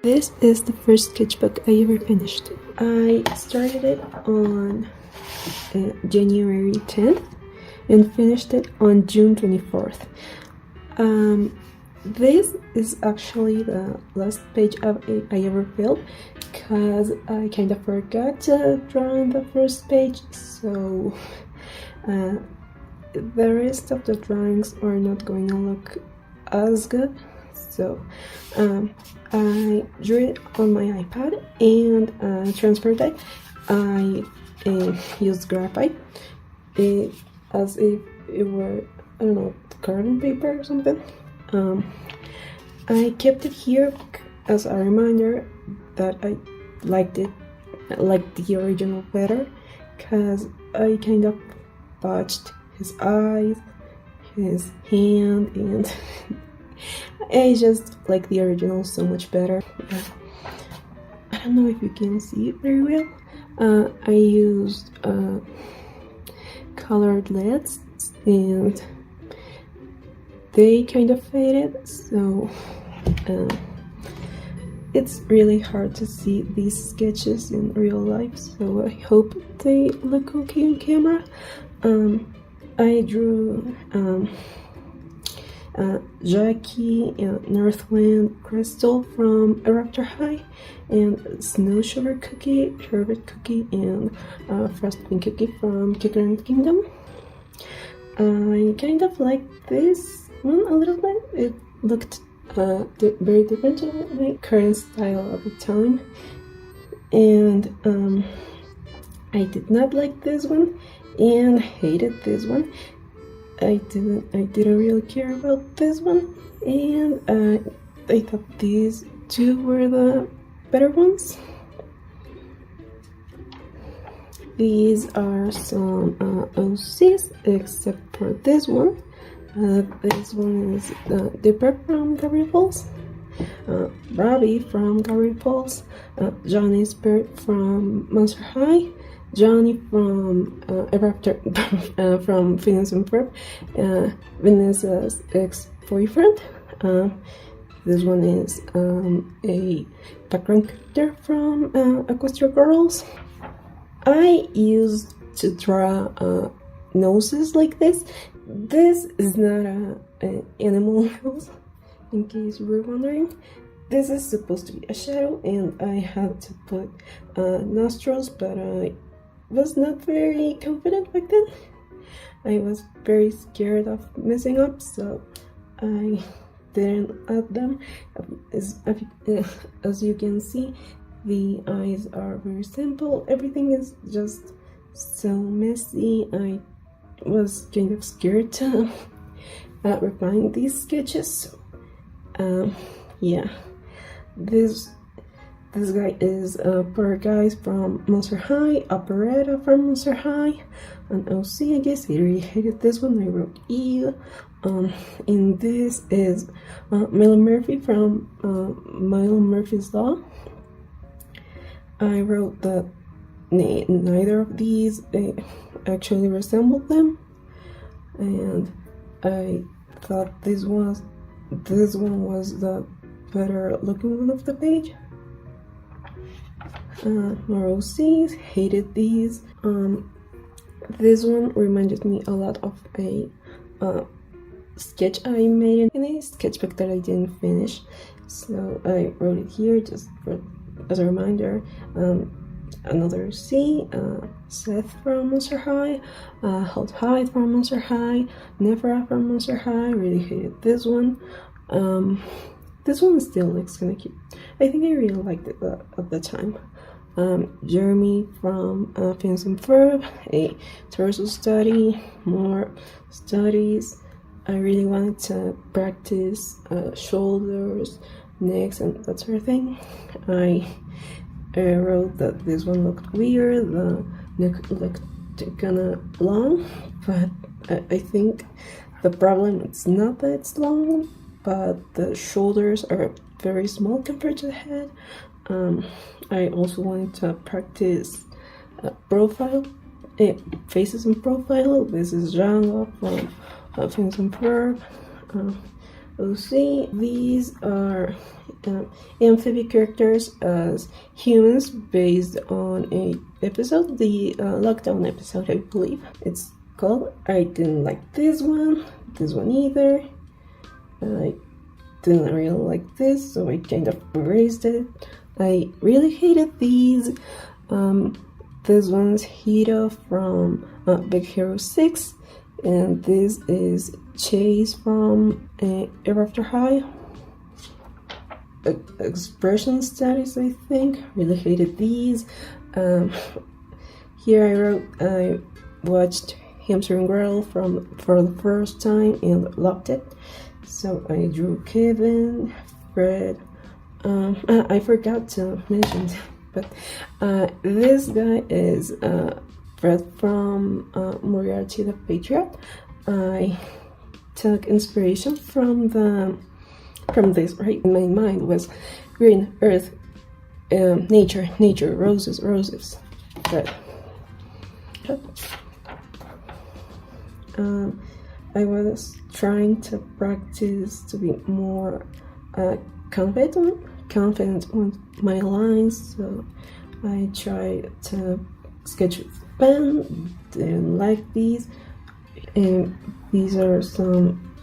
This is the first sketchbook I ever finished. I started it on January 10th and finished it on June 24th. This is actually the last page I ever filled because I kind of forgot to draw on the first page, so the rest of the drawings are not going to look as good. So I drew it on my iPad and transferred it. I used graphite as if it were, I don't know, carbon paper or something. I kept it here as a reminder that I liked the original better, because I kind of botched his eyes, his hand, and I just like the original so much better. I don't know if you can see it very well. I used colored LEDs and they kind of faded, so it's really hard to see these sketches in real life, so I hope they look okay on camera. I drew Jackie, Northwind, Crystal from Raptor High, and Snow Sugar Cookie, Sherbet Cookie, and Frost Queen Cookie from Kicker Kingdom. I kind of like this one a little bit. It looked very different to my current style at the time, and I did not like this one and hated this one. I didn't really care about this one, and I thought these two were the better ones. These are some OCs, except for this one. This one is Dipper from Gary Falls, Robbie from Gary Falls, Johnny Spirit from Monster High, Johnny from from Phineas and Ferb, Vanessa's ex-boyfriend. This one is a background character from Equestria Girls. I used to draw noses like this. This is not an animal nose, in case you were wondering. This is supposed to be a shadow, and I had to put nostrils, but I was not very confident back then. I was very scared of messing up, so I didn't add them. As you can see, the eyes are very simple. Everything is just so messy. I was kind of scared to refine these sketches. Yeah, this guy is Poor Guys from Monster High, Operetta from Monster High, and OC, I guess. I really hated this one. I wrote E. And this is Milo Murphy from Milo Murphy's Law. I wrote that neither of these actually resembled them, and I thought this one was the better looking one of the page. More OCs, hated these. This one reminded me a lot of a sketch I made in a sketchbook that I didn't finish, so I wrote it here just as a reminder. Another C, Seth from Monster High, Holt Hyde from Monster High, Nephra from Monster High. Really hated this one. This one still looks kind of cute. I think I really liked it at the time. Jeremy from Phineas and Ferb, a torso study, more studies. I really wanted to practice shoulders, necks, and that sort of thing. I wrote that this one looked weird, the neck looked kinda long, but I think the problem is not that it's long, but the shoulders are very small compared to the head. I also wanted to practice profile, faces in profile. This is Django from Phineas and Ferb. see, these are amphibian characters as humans based on a episode, the lockdown episode, I believe it's called. I didn't like this one either. I didn't really like this, so I kind of erased it. I really hated these. This one's Hito from Big Hero 6, and this is Chase from Ever After High. Expression studies, I think. Really hated these. Here I wrote, I watched Hamster and Gretel for the first time and loved it. So I drew Kevin, Fred. I forgot to mention, but this guy is Fred from Moriarty the Patriot. I took inspiration from this, right? In my mind was green, earth, nature, roses, but I was trying to practice to be more confident with my lines, so I tried to sketch with pen. Didn't like these, and these are some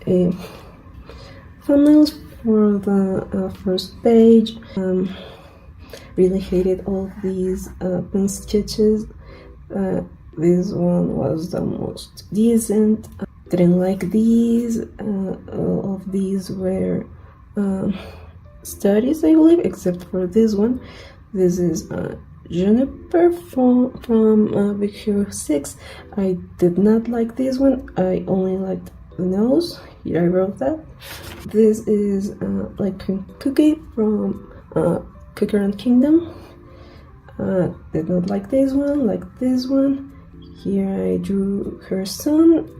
thumbnails for the first page. Really hated all of these pen sketches. This one was the most decent. Didn't like these. All of these were studies, I believe, except for this one. This is Juniper from Big Hero 6. I did not like this one. I only liked the nose. Here I wrote that. This is like Cookie from Cookie Run Kingdom. Did not like this one. Like this one. Here I drew her son.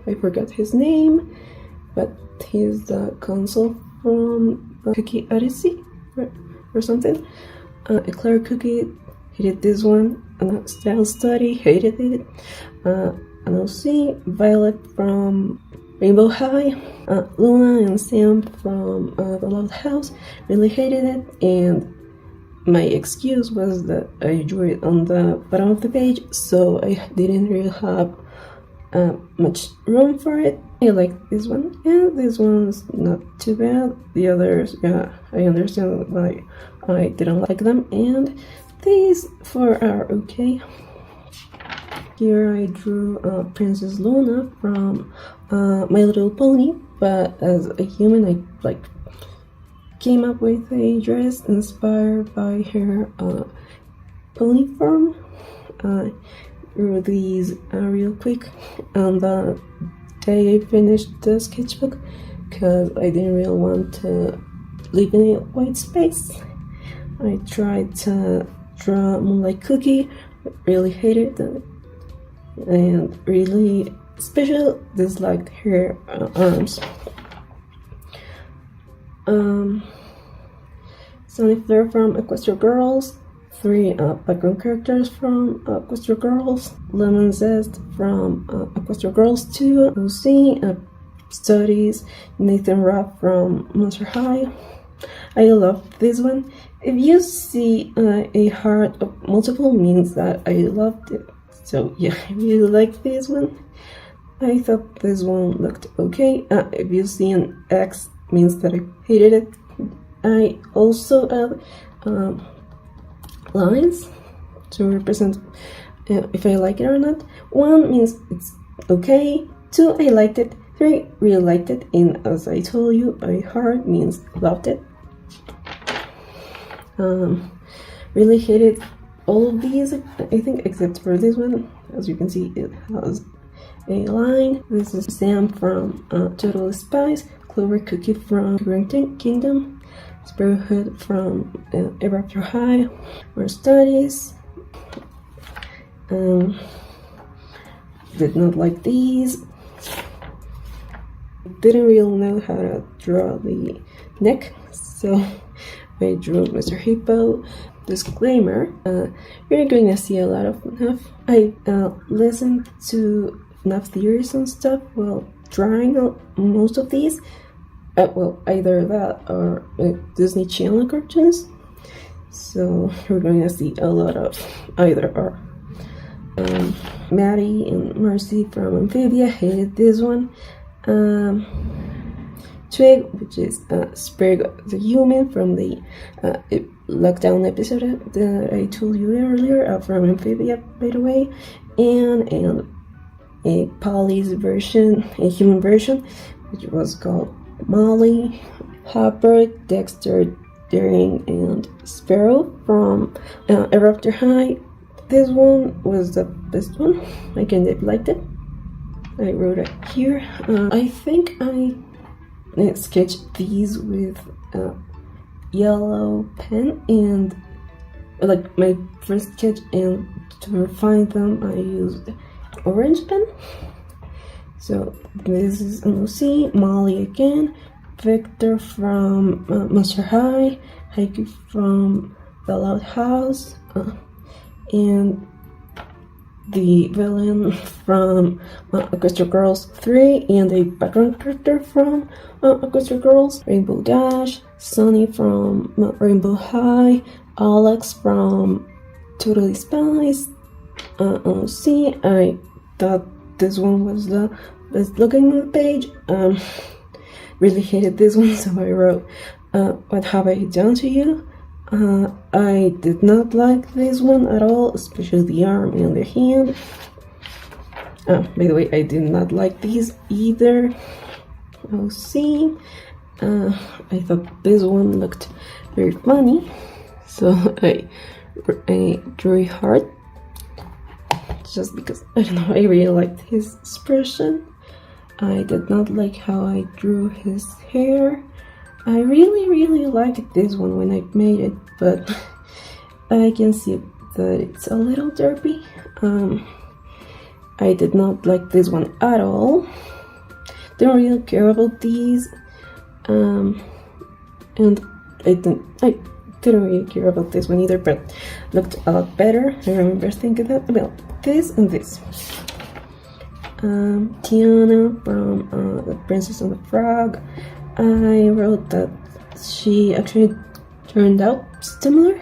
I forgot his name, but he's the consul from Cookie Odyssey or something. Eclair Cookie, hated this one. Style Study, hated it. NOC, Violet from Rainbow High. Luna and Sam from The Loud House, really hated it. And my excuse was that I drew it on the bottom of the page, so I didn't really have much room for it. I like this one, and this one's not too bad. The others, yeah, I understand why I didn't like them, and these four are okay. Here I drew Princess Luna from My Little Pony, but as a human, I came up with a dress inspired by her pony form. I drew these real quick on the day I finished the sketchbook because I didn't really want to leave any white space. I tried to draw Moonlight Cookie, but really hated it, and really especially disliked her arms. Sunny Flare from Equestria Girls, 3 background characters from Equestria Girls, Lemon Zest from Equestria Girls 2, OC, Studies, Nathan Rapp from Monster High. I love this one. If you see a heart of multiple, means that I loved it. So yeah, I really like this one. I thought this one looked okay. If you see an X, means that I hated it. I also add lines to represent if I like it or not. 1 means it's okay, 2 I liked it, 3 really liked it, and as I told you, a heart means loved it. Really hated all of these, I think, except for this one. As you can see, it has a line. This is Sam from Total Spies, Clover Cookie from Green Kingdom, Spirithood from Ever After High, More Studies. Did not like these. Didn't really know how to draw the neck, so I drew Mr. Hippo. Disclaimer, you're going to see a lot of I listened to enough theories and stuff while drawing most of these. Either that or Disney Channel cartoons. So we're going to see a lot of either or. Maddie and Marcy from Amphibia hated this one. Twig, which is Sprig the human from the lockdown episode that I told you earlier, from Amphibia, by the way, and a Polly's version, a human version, which was called Molly. Hopper, Dexter, Daring, and Sparrow from Ever After High. This one was the best one. I kind of liked it. I wrote it here. I think I sketched these with yellow pen, and like my first sketch, and to refine them I used orange pen. So this is NOC, Molly again, Victor from Monster High, Haiku from The Loud House, and the villain from Equestria Girls 3, and a background character from Equestria Girls, Rainbow Dash, Sunny from Rainbow High, Alex from Totally Spies. See, I thought this one was the best looking on the page. Really hated this one, so I wrote, what have I done to you? I did not like this one at all, especially the arm and the hand. By the way, I did not like these either. See, I thought this one looked very funny, so I drew it hard, just because, I don't know, I really liked his expression. I did not like how I drew his hair. I really liked this one when I made it, but I can see that it's a little derpy. I did not like this one at all. Don't really care about these, and I didn't really care about this one either, but looked a lot better. I remember thinking that, well, this and this. Tiana from The Princess and the Frog. I wrote that she actually turned out similar.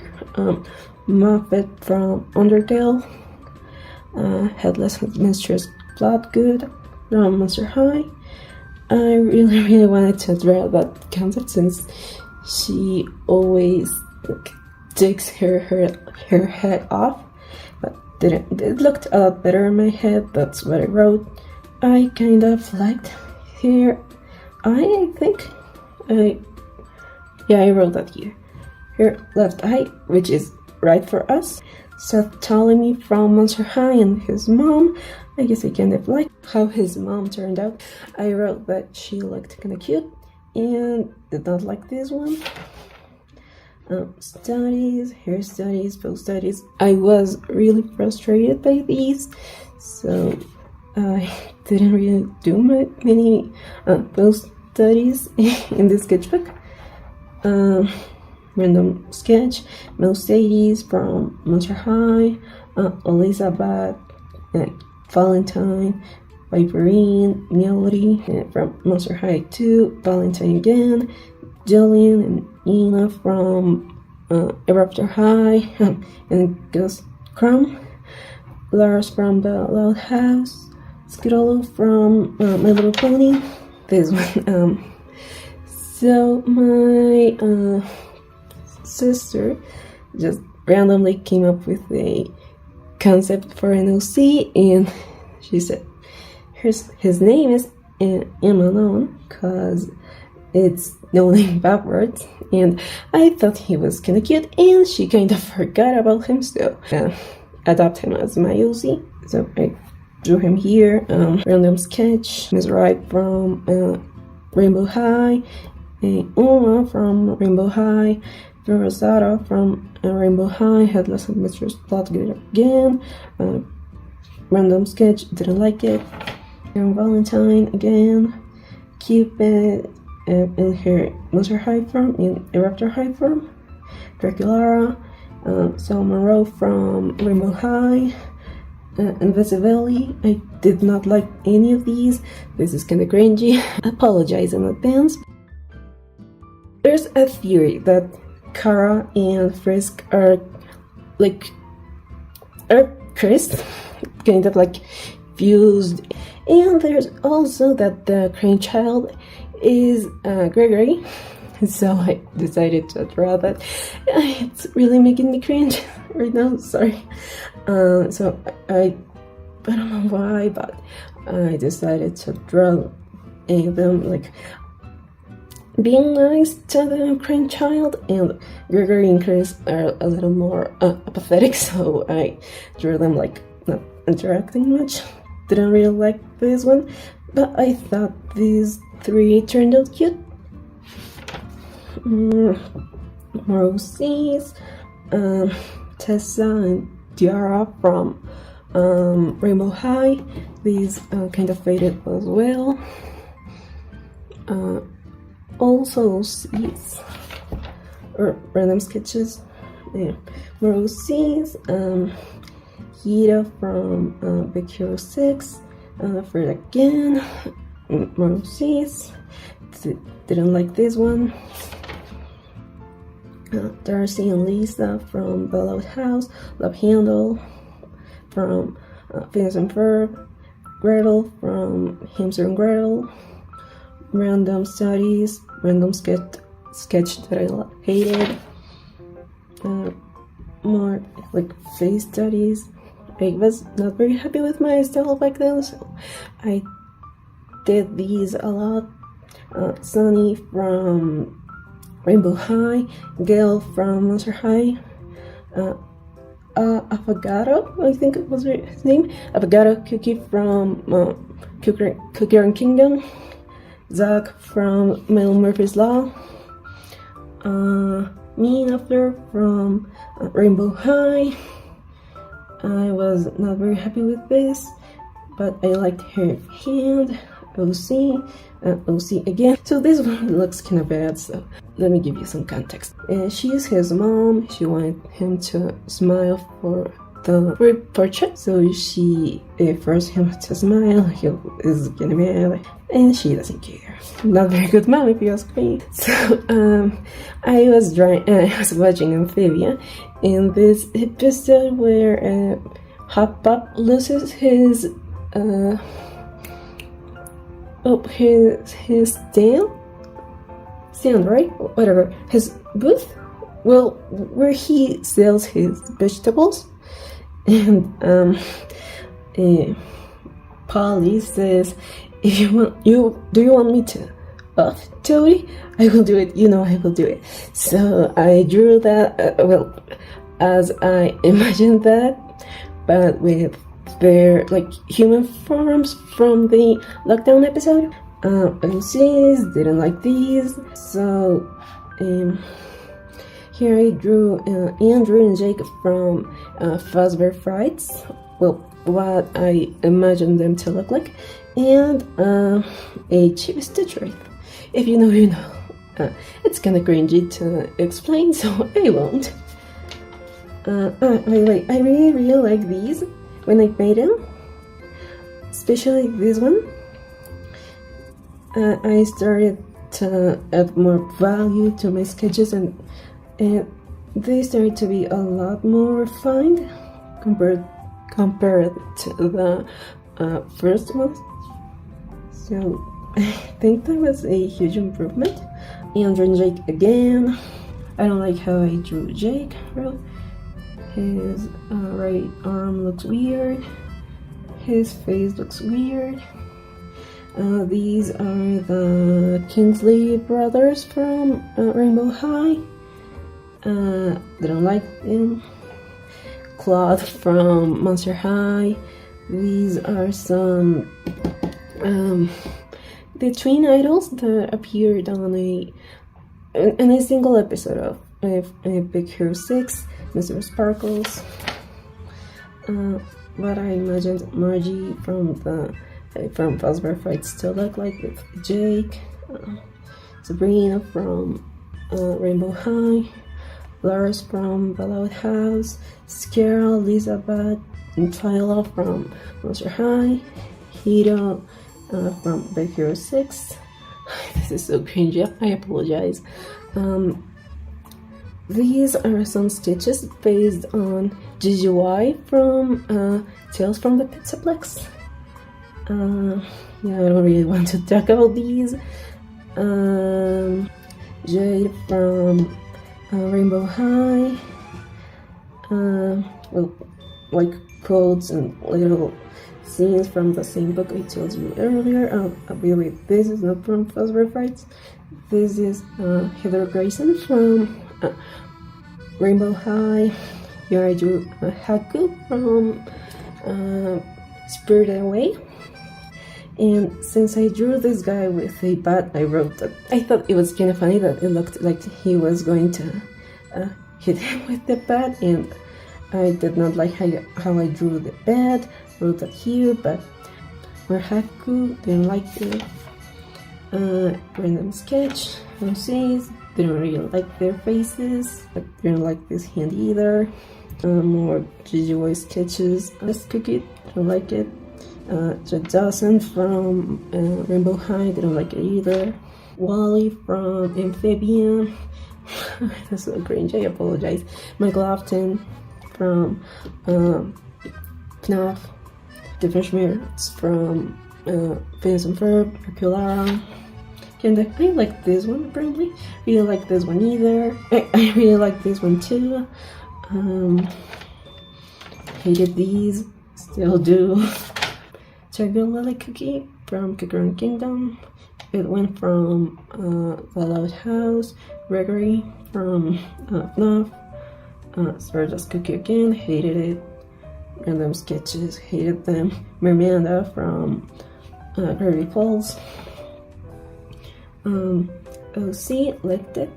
Muppet from Undertale, Headless Mistress Bloodgood from Monster High. I really wanted to draw that concept, since she always takes her head off, but didn't. It looked a lot better in my head. That's what I wrote. I kind of liked here. I think I wrote that here. Her left eye, which is right for us. Seth Ptolemy from Monster High and his mom. I guess I kind of like how his mom turned out. I wrote that she looked kind of cute, and did not like this one. Studies, hair studies, post studies. I was really frustrated by these, so I didn't really do many post studies in this sketchbook. Random sketch, Mercedes from Monster High, Elizabeth, Valentine, Viperine, Melody from Monster High 2, Valentine again, Jillian and Nina from Ever After High, and Gus Crumb, Lars from The Loud House, Skitolo from My Little Pony. This one. So my sister just randomly came up with a concept for an OC, and she said his name is Emanon because it's no name backwards, and I thought he was kind of cute, and she kind of forgot about him, so adopt him as my OC. So I drew him here. Random sketch, Miss Wright from Rainbow High, Uma from Rainbow High, Rosada from Rainbow High, Headless Mistress Bloodgood again. Random sketch, didn't like it. And Valentine again, Cupid in her Monster High form, in Eruptor High form, Draculara, Sol Monroe from Rainbow High, Invisibility. I did not like any of these. This is kind of cringy. Apologize in advance. There's a theory that Kara and Frisk are cursed, kind of like fused. And there's also that the crane child is Gregory. So I decided to draw that. It's really making me cringe right now, sorry. So I don't know why, but I decided to draw them like being nice to the crane child, and Gregory and Chris are a little more apathetic, so I drew them like not interacting much. Didn't really like this one, but I thought these three turned out cute. Rosie's, Tessa and Tiara from Rainbow High. These kind of faded as well. Also seeds or random sketches. Yeah. Rosie's, Hida from Big Hero 6. Fred again. Rosie's. Didn't like this one. Darcy and Lisa from The Loud House. Love Handle from Phineas and Ferb. Gretel from Hamster and Gretel. Random Studies. Random sketch that I hated. More like face studies. I was not very happy with my style back then, so I did these a lot. Sunny from Rainbow High, Gail from Monster High, Affogato, I think it was his name, Affogato Cookie from Cookie Run Kingdom, Zach from Mel Murphy's Law, me and After from Rainbow High. I was not very happy with this, but I liked her hand. OC again. So this one looks kind of bad, so let me give you some context. She's his mom. She wanted him to smile for the portrait, so she forced him to smile. He is getting mad, and she doesn't care. Not very good mom, if you ask me. So I was watching Amphibia in this episode where Hop Pop loses his his stand, right? Whatever. His booth? Well, where he sells his vegetables. And Polly says, if you want, do you want me to buff Toady? I will do it, I will do it. So I drew that, as I imagined that, but with their human forms from the lockdown episode. MCs didn't like these, so here I drew Andrew and Jake from Fazbear Frights. Well, what I imagined them to look like, and a Chibi Stitch Wraith. If you know, you know. It's kind of cringy to explain, so I won't. Wait, I really like these when I made them, especially this one. I started to add more value to my sketches, and they started to be a lot more refined compared to the first one. So I think that was a huge improvement. Andrew and Jake again. I don't like how I drew Jake. His right arm looks weird. His face looks weird. These are the Kingsley brothers from Rainbow High. Don't like them. Claude from Monster High. These are some the twin idols that appeared on in a single episode of Big Hero 6, Mr. Sparkles. What I imagined Margie from Fazbear Frights to look like with Jake, Sabrina from Rainbow High, Lars from The Loud House, Scarl, Elizabeth, Tyler from Monster High, Hiro from Big Hero 6. This is so cringy, I apologize. These are some sketches based on GGY from Tales from the Pizzaplex. Yeah, I don't really want to talk about these. Jade from Rainbow High. Well, like quotes and little scenes from the same book I told you earlier. Really, this is not from Fazbear Fights. This is Heather Grayson from Rainbow High. Here I drew Haku from Spirited Away. And since I drew this guy with a bat, I wrote that I thought it was kind of funny that it looked like he was going to hit him with the bat, and I did not like how I drew the bat. Wrote that here, but for Haku, didn't like it. Random sketch, OCs, didn't really like their faces. I didn't like this hand either. More GGY sketches. This cookie, didn't like it. Jack Dawson from Rainbow High, didn't like it either. Wally from Amphibian, that's so cringe, I apologize. Michael Afton from FNAF. Different Schmerz from Phineas and Ferb, Hercularum. And I like this one, apparently. Really like this one either. I really like this one too. Hated these, still do. Tiger Lily Cookie from Kikaran Kingdom. It went from The Loud House. Gregory from FNAF. Stardust Cookie again, hated it. Random sketches, hated them. Miranda from Gravity Falls. OC, liked it.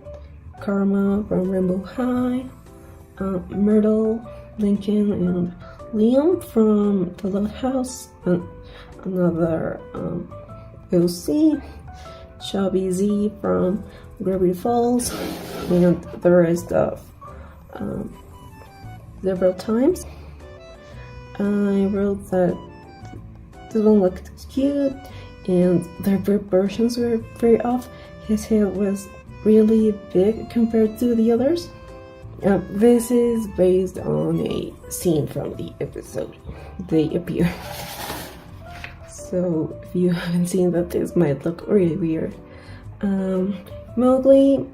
Karma from Rainbow High. Myrtle, Lincoln, and Liam from The Loud House. Another OC. Chubby Z from Gravity Falls. And the rest of several times. I wrote that this one looked cute and their proportions were very off. His head was really big compared to the others. This is based on a scene from the episode. They appear. So if you haven't seen that, this might look really weird. Mowgli,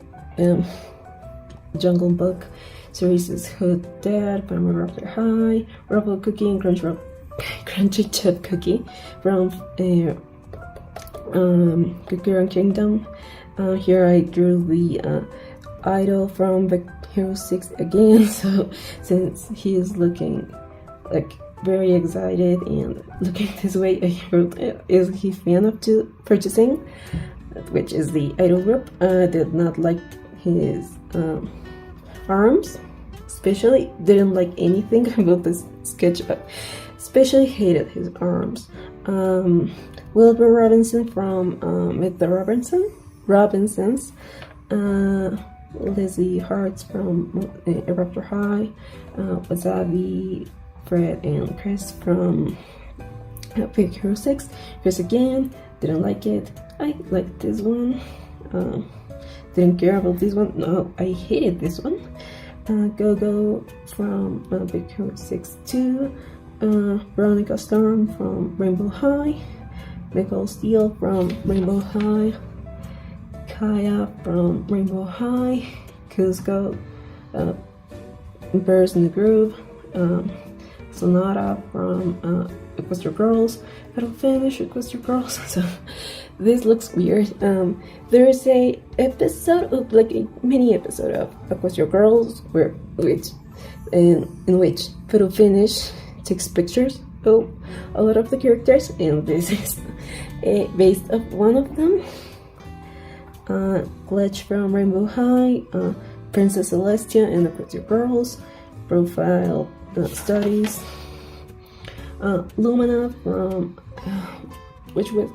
Jungle Book series is Hood Dad from Raptor High, Ruffle Cookie, and Crunchy Chip Cookie from Kikaran Kingdom. Here I drew the idol from Big Hero 6 again, so since he is looking like very excited and looking this way, I wrote, is he fan of purchasing, which is the idol group. I did not like his arms, especially didn't like anything about this sketchbook, especially hated his arms. Wilbur Robinson from Meet the Robinsons. Lizzie Hartz from Raptor High. Wasabi, Fred, and Chris from Big Hero 6. Chris again, didn't like it. I liked this one. Didn't care about this one. No, I hated this one. Go-Go from Big Hero 6 too. Veronica Storm from Rainbow High. Nicole Steele from Rainbow High. Kaya from Rainbow High. Cusco, Birds in the Groove. Sonata from Equestria Girls. I don't finish Equestria Girls, so this looks weird. There is a episode of like a mini episode of Equestria Girls in which Photo Finish takes pictures of a lot of the characters, and this is based off one of them. Glitch from Rainbow High, Princess Celestia and the Pretty Girls, Profile Studies, Lumina from which was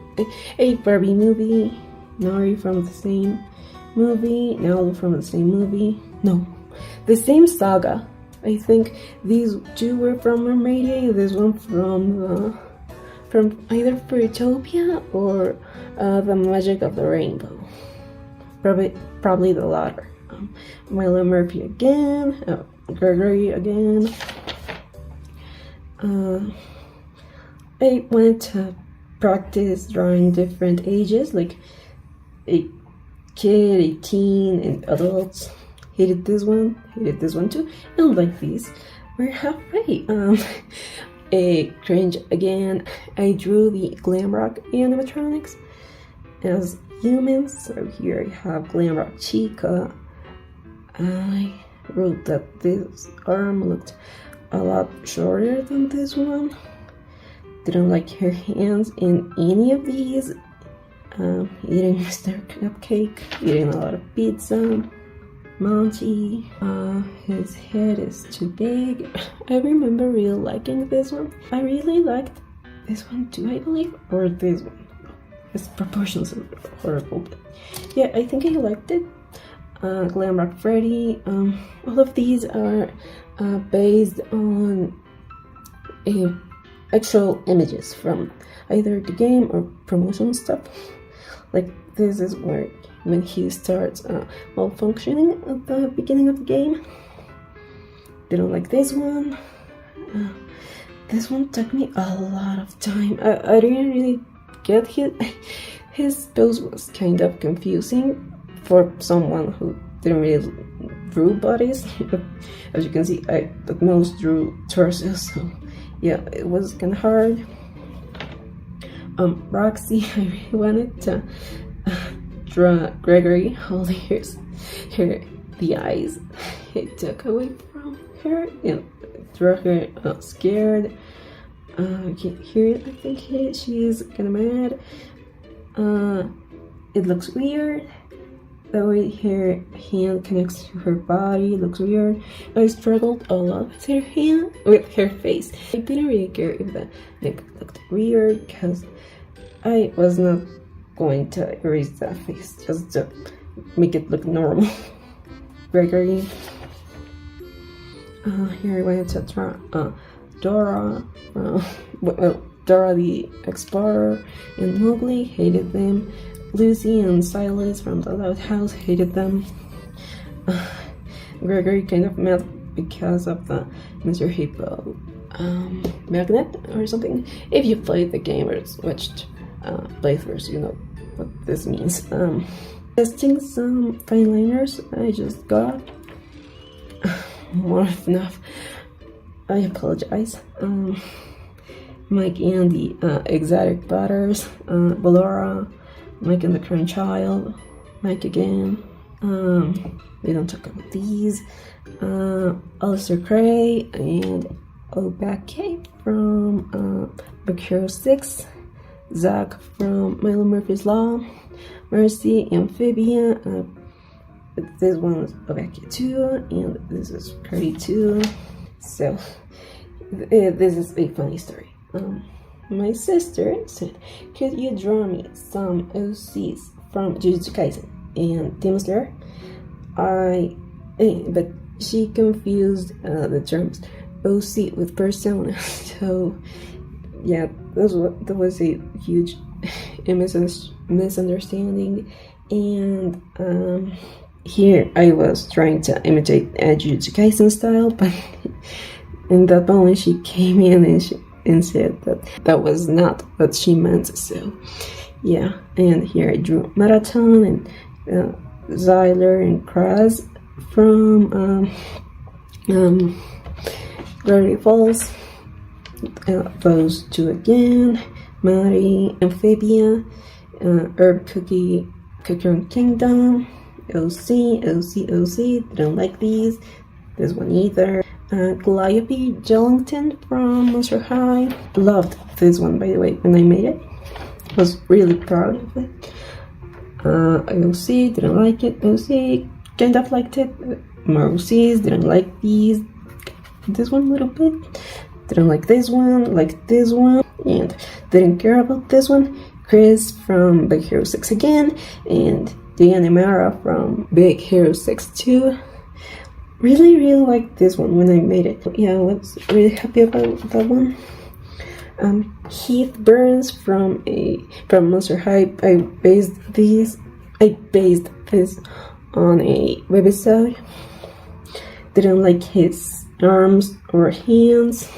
a Barbie movie, Nari from the same movie, Nalu from the same movie, no, the same saga, I think these two were from Mermaidia, this one from either Fairytopia or The Magic of the Rainbow. Probably the latter. Milo Murphy again, Gregory again. I wanted to practice drawing different ages, like a kid, a teen, and adults. Hated this one too. I don't like these. We're halfway. A cringe again. I drew the Glamrock animatronics as humans. So here I have Glamrock Chica. I wrote that this arm looked a lot shorter than this one. Didn't like her hands in any of these. Eating Mr. Cupcake, eating a lot of pizza. Monty, his head is too big. I remember really liking this one. I really liked this one too, I believe, or this one. His proportions are horrible, but yeah, I think I liked it. Glamrock Freddy. All of these are based on actual images from either the game or promotion stuff. Like this is where when he starts malfunctioning at the beginning of the game. Didn't like this one. This one took me a lot of time. I didn't really get his pose was kind of confusing for someone who didn't really drew bodies. As you can see, I at most drew torsos, so yeah, it was kind of hard. Roxy, I really wanted to draw Gregory holding the eyes he took away from her, and draw her scared. Here I think she's kind of mad. It looks weird. The way her hand connects to her body looks weird. I struggled a lot with her face. I didn't really care if the neck looked weird because I was not going to erase that face just to make it look normal. Gregory. Here I wanted to draw Dora. Dora the Explorer and Mowgli, hated them. Lucy and Silas from the Loud House, hated them. Gregory kind of mad because of the Mr. Hippo magnet or something. If you played the game or watched playthroughs, you know what this means. Testing some fine liners I just got. More than enough. I apologize. Mike and the Exotic Butters, Ballora, Mike and the Crying Child, Mike again. We don't talk about these. Alistair Cray and Obake from Big Hero 6. Zach from Milo Murphy's Law. Mercy, Amphibia. This one is Obake too, and this is Cray too. So, this is a funny story. My sister said, could you draw me some OCs from Jujutsu Kaisen and Demon Slayer? But she confused the terms OC with persona. So yeah, that was a huge misunderstanding. And here I was trying to imitate a Jujutsu Kaisen style, but in that moment she came in and said that was not what she meant. So yeah, and here I drew Marathon and Zyler and Kraz from Gravity Falls. Those two again. Mari, Amphibia, Herb Cookie, Cocoon Kingdom, OC, didn't like these. This one either. Calliope Jellington from Monster High. Loved this one, by the way, when I made it. Was really proud of it. OC, didn't like it. OC, kind of liked it. More OCs, didn't like these. This one a little bit. Didn't like this one, and didn't care about this one. Chris from Big Hero 6 again, and Diana Mara from Big Hero 6 too. really like this one when I made it. Yeah, I was really happy about that one. Heath Burns from Monster High. I based this on a website. Didn't like his arms or hands.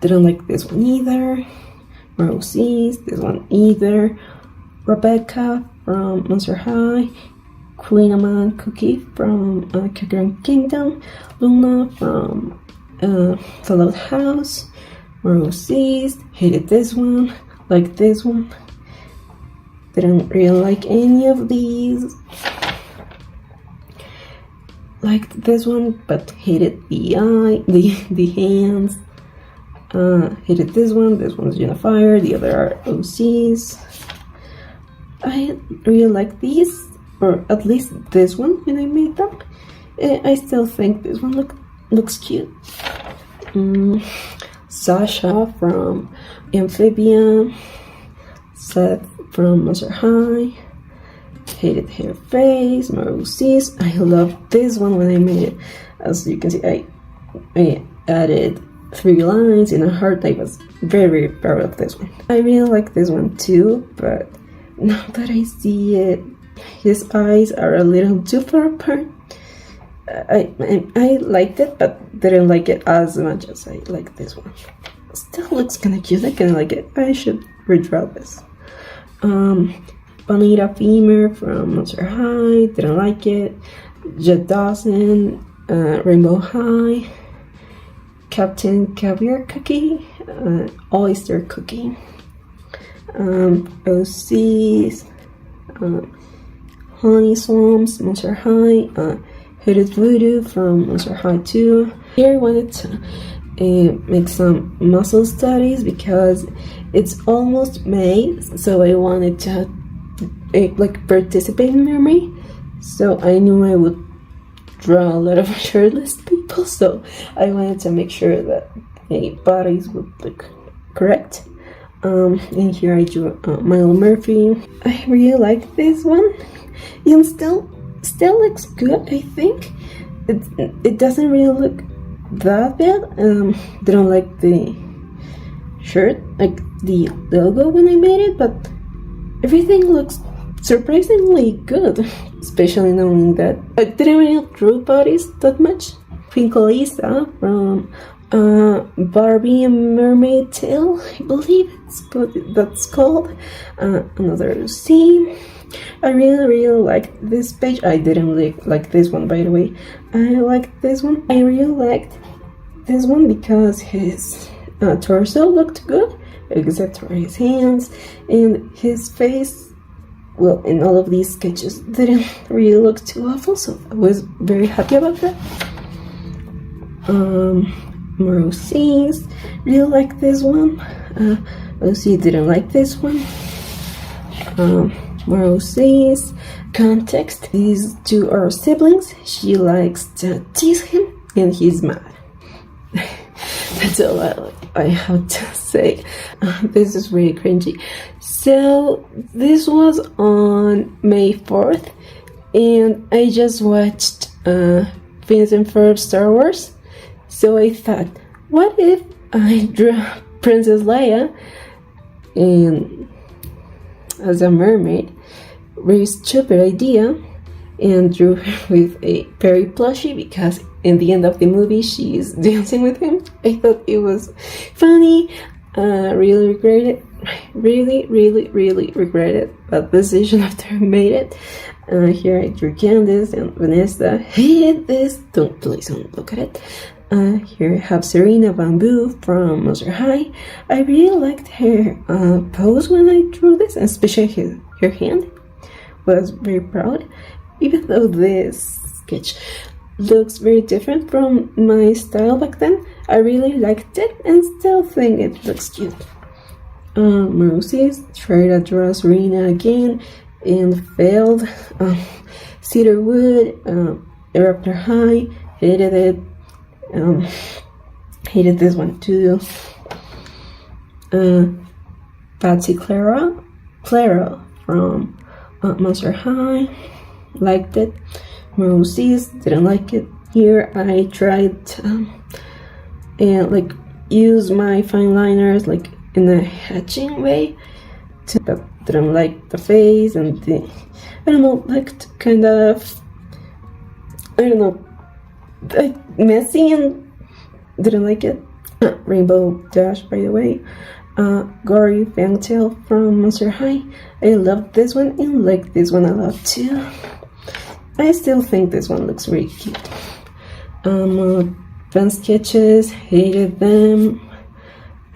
Didn't like this one either. Rosie's, this one either. Rebecca from Monster High. Queen Amman Cookie from Cookie Kingdom. Luna from Fallout House. Rosie's, hated this one, like this one. Didn't really like any of these. Liked this one, but hated the eye, the hands. Hated this one. This one's Unifier. The other are OCs. I really like these, or at least this one when I made them. I still think this one looks cute. Sasha from Amphibian. Seth from Monster High. Hated her face. Marusis. I love this one when I made it. As you can see, I added 3 lines in a heart. I was very proud of this one. I really like this one too, but now that I see it, his eyes are a little too far apart. I liked it, but didn't like it as much as I like this one. Still looks kind of cute. I kind of like it. I should redraw this. Bonita Femur from Monster High. Didn't like it. Jet Dawson, Rainbow High. Captain Caviar Cookie, Oyster Cookie. OC's, Honey Swamps, Monster High. Hooded Voodoo from Monster High 2. Here I wanted to make some muscle studies because it's almost May, so I wanted to like participate in memory. So I knew I would draw a lot of shirtless people, so I wanted to make sure that the bodies would look correct. And here I drew Milo Murphy. I really like this one, and still looks good. I think it doesn't really look that bad. Didn't like the shirt, like the logo when I made it, but everything looks surprisingly good, especially knowing that I didn't really draw bodies that much. Twinkle Lisa from Barbie and Mermaid Tale, I believe that's called. Another scene. I really liked this page. I didn't like this one, by the way. I liked this one. I really liked this one because his torso looked good, except for his hands, and his face, well, in all of these sketches, didn't really look too awful, so I was very happy about that. More scenes. Really like this one. Lucy didn't like this one. More scenes. Context. These two are siblings. She likes to tease him, and he's mad. That's all I have to say. This is really cringy. So this was on May 4th, and I just watched Phineas and Ferb Star Wars. So I thought, what if I drew Princess Leia and as a mermaid? Very stupid idea. And drew her with a fairy plushie because in the end of the movie she's dancing with him. I thought it was funny. Really regret it. Really regretted that decision after I made it. Here I drew Candace and Vanessa. Hated this. Please don't look at it. Here I have Serena Bamboo from Monster High. I really liked her pose when I drew this, and especially her hand. Was very proud. Even though this sketch looks very different from my style back then, I really liked it and still think it looks cute. Marusis tried to draw Serena again and failed. Cedarwood, Raptor High, hated it. Hated this one too. Patsy Clara from Monster High, liked it. Marusis didn't like it. Here I tried and like use my fine liners like in a hatching way, but didn't like the face and the, I don't know, like kind of, I don't know, like messy and didn't like it. Rainbow Dash, by the way. Gory Fangtail from Monster High. I love this one and like this one a lot too. I still think this one looks really cute. Fan sketches, hated them.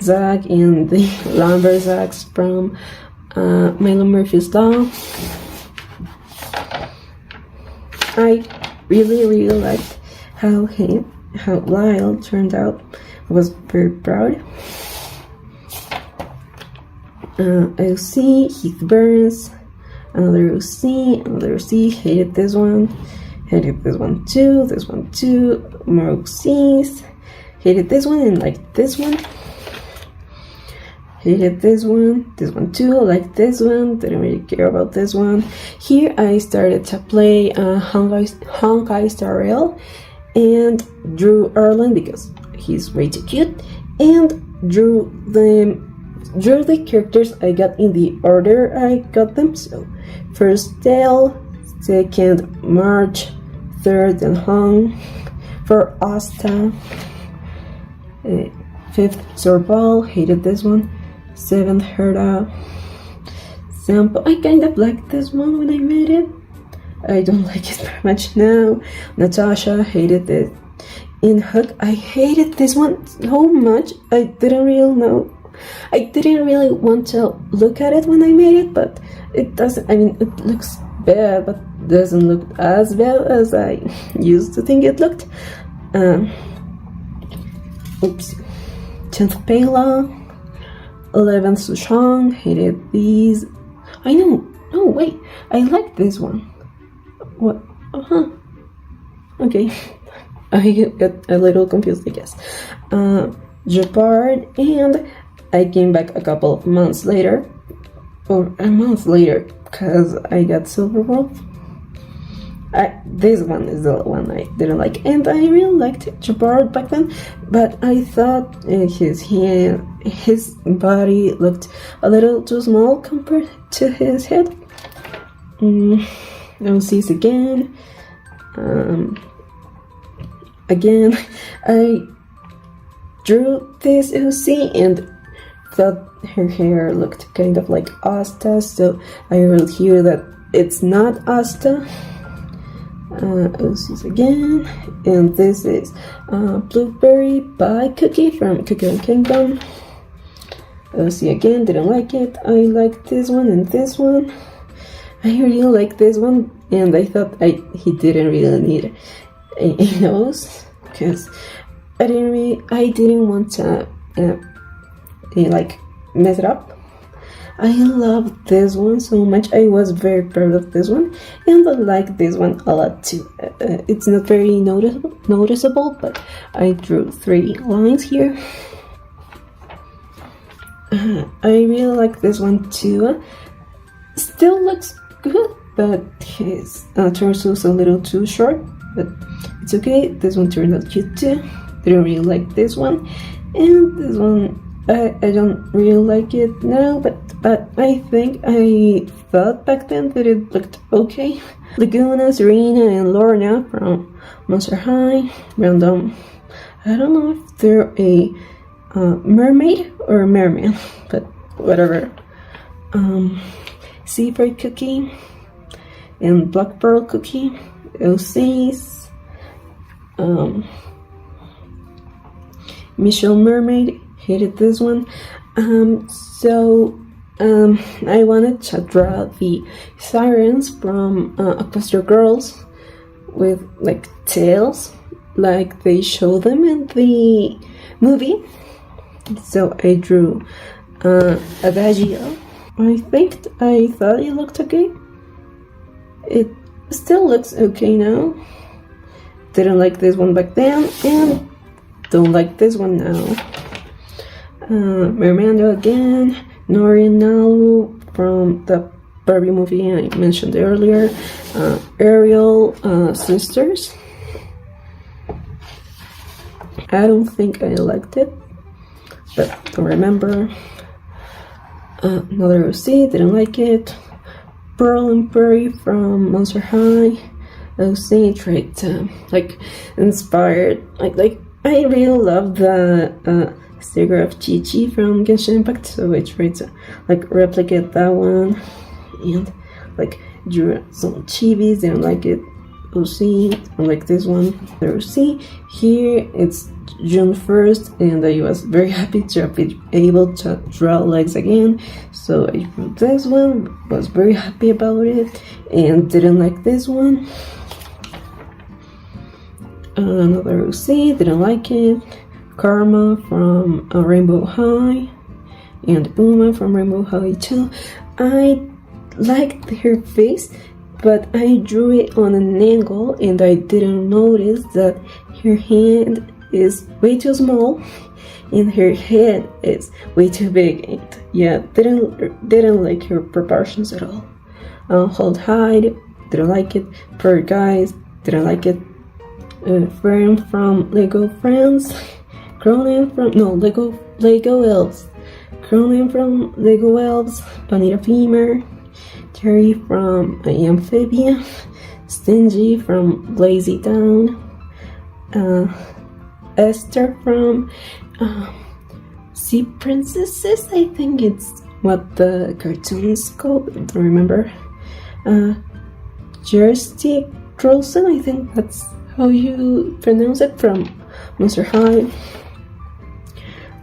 Zag and the Lumberjacks from Milo Murphy's Law. I really liked how Lyle turned out. I was very proud. OC, Heath Burns, another OC, hated this one too, more OCs, hated this one and like this one, hated this one too, like this one, didn't really care about this one. Here I started to play Honkai Star Rail and drew Erlen because he's way too cute, and drew the characters I got in the order I got them. So first Dale, second March, third and Hong, for Asta, fifth Zorbal, hated this one, seventh Herda, Sampo. I kind of liked this one when I made it. I don't like it very much now. Natasha, hated it. In Hook, I hated this one so much. I didn't really want to look at it when I made it, but it doesn't, I mean, it looks bad, but doesn't look as bad as I used to think it looked. Oops. 10th Pela, 11th Sushang, hated these. I know, no, wait, I like this one. What? Okay. I got a little confused, I guess. Jeopard, and I came back a couple of months later, or a month later, because I got Silver Wolf. This one is the one I didn't like, and I really liked Jeopard back then, but I thought his body looked a little too small compared to his head. OCs again. Again, I drew this OC and thought her hair looked kind of like Asta, so I wrote here that it's not Asta. OCs again, and this is Blueberry by Cookie from Cookie and Kingdom. OC again, didn't like it. I like this one and this one. I really like this one, and I thought he didn't really need a nose, because I didn't want to like mess it up. I love this one so much. I was very proud of this one, and I like this one a lot too. It's not very noticeable, but I drew 3 lines here. I really like this one too. Still looks good, but his torso is a little too short, but it's okay. This one turned out cute too. Didn't really like this one, and this one I don't really like it now, but I think I thought back then that it looked okay. Laguna, Serena, and Lorna from Monster High. Random. I don't know if they're a mermaid or a merman, but whatever. Seafried Cookie and Black Pearl Cookie. OCs. Michelle Mermaid, hated this one. I wanted to draw the sirens from Equestria Girls with like tails, like they show them in the movie. So I drew Adagio. I thought it looked okay. It still looks okay now. Didn't like this one back then, and don't like this one now. Mermando again, Nori and Nalu from the Barbie movie I mentioned earlier. Ariel sisters. I don't think I liked it, but don't remember. Another OC, didn't like it. Pearl and Perry from Monster High. OC tried to like inspired like I really love the sticker of Chi-Chi from Genshin Impact, so I tried to like replicate that one and like drew some chibis, didn't like it. OC, I like this one. The OC here, it's June 1st, and I was very happy to be able to draw legs again, so I drew this one, was very happy about it, and didn't like this one. Another OC, didn't like it. Karma from Rainbow High, and Uma from Rainbow High too. I liked her face, but I drew it on an angle and I didn't notice that her hand is way too small and her head is way too big, and yeah, didn't like her proportions at all. Hold Hide, didn't like it. Poor Guys, didn't like it. Friend from Lego Friends. Cronin from Lego Elves. Cronin from Lego Elves. Bonita Femur. Terry from Amphibia. Stingy from Lazy Town. Esther from Sea Princesses, I think it's what the cartoon's called, I don't remember. Jersey Trollson, I think that's how you pronounce it, from Monster High.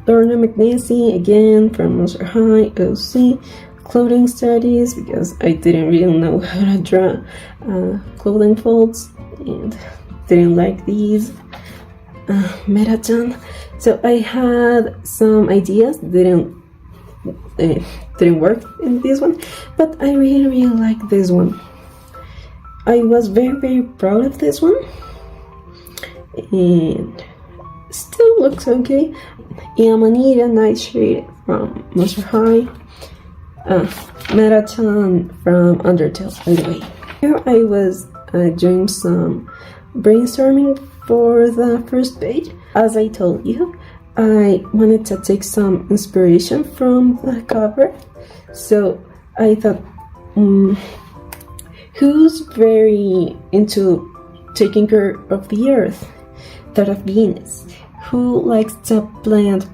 Lorna McNasty, again from Monster High. OC. Clothing studies, because I didn't really know how to draw clothing folds and didn't like these. Metaton. So I had some ideas, didn't work in this one, but I really like this one. I was very proud of this one, and still looks okay. Amanita Nightshade from Monster High. Marathon from Undertale, by the way. Here I was doing some brainstorming for the first page. As I told you, I wanted to take some inspiration from the cover, so I thought, who's very into taking care of the earth? Thought of Venus. Who likes to plant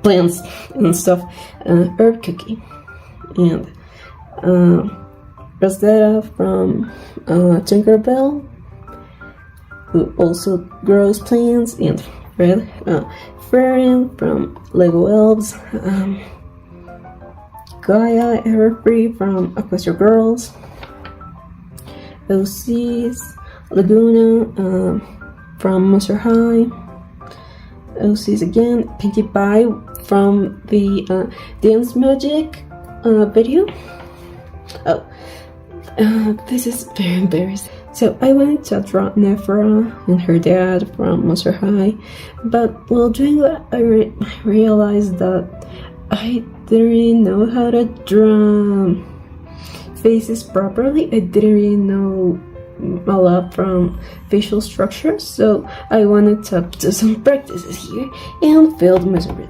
plants and stuff? Herb Cookie. And Rosetta from Tinkerbell, who also grows plants, and Fred Farron from Lego Elves. Gaia Everfree from Equestria Girls. OC's Laguna from Monster High. OC's again. Pinkie Pie from the Dance Magic video. This is very embarrassing. So I wanted to draw Nephra and her dad from Monster High, but while doing that, I realized that I didn't really know how to draw faces properly. I didn't really know a lot from facial structures, so I wanted to do some practices here and failed miserably.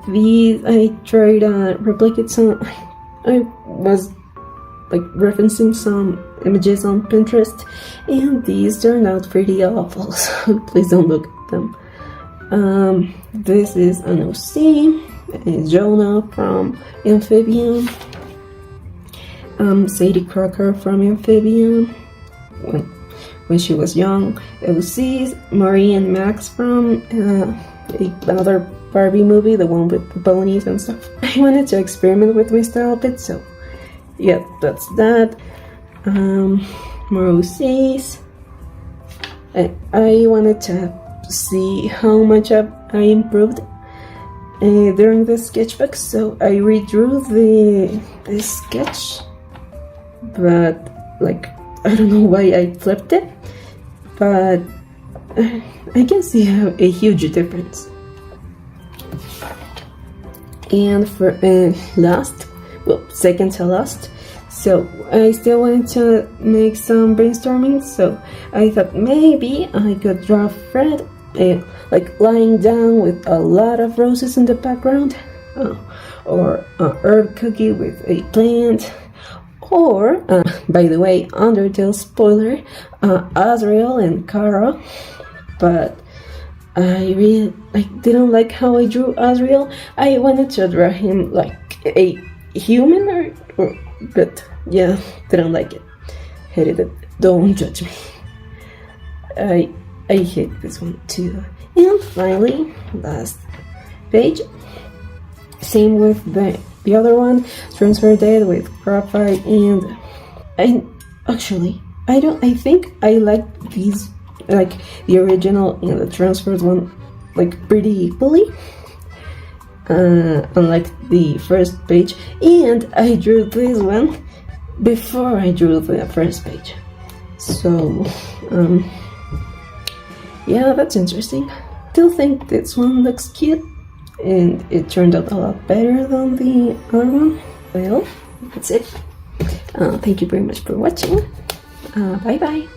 These I tried to replicate some. I was referencing some images on Pinterest, and these turned out pretty awful, so please don't look at them. This is an OC, Jonah from Amphibian, Sadie Crocker from Amphibian when she was young. OCs, Marie and Max from another Barbie movie, the one with the ponies and stuff. I wanted to experiment with my style a bit, so yeah, that's that. More OCs. I wanted to see how much I improved during the sketchbook, so I redrew the sketch, but I don't know why I flipped it, but I can see a huge difference. And for second to last, So I still wanted to make some brainstorming, so I thought maybe I could draw Fred like lying down with a lot of roses in the background, or an herb cookie with a plant, or by the way, Undertale spoiler, Azrael and Kara. But I didn't like how I drew Azrael. I wanted to draw him like a human, but yeah, didn't like it. Hated it. Don't judge me. I hate this one too. And finally, last page. Same with the other one, transfer date with graphite, and I think I like these, like the original and the transferred one, like pretty equally, unlike the first page. And I drew this one before I drew the first page, so yeah, that's interesting. Still think this one looks cute, and it turned out a lot better than the other one. Well, that's it. Thank you very much for watching. Bye bye.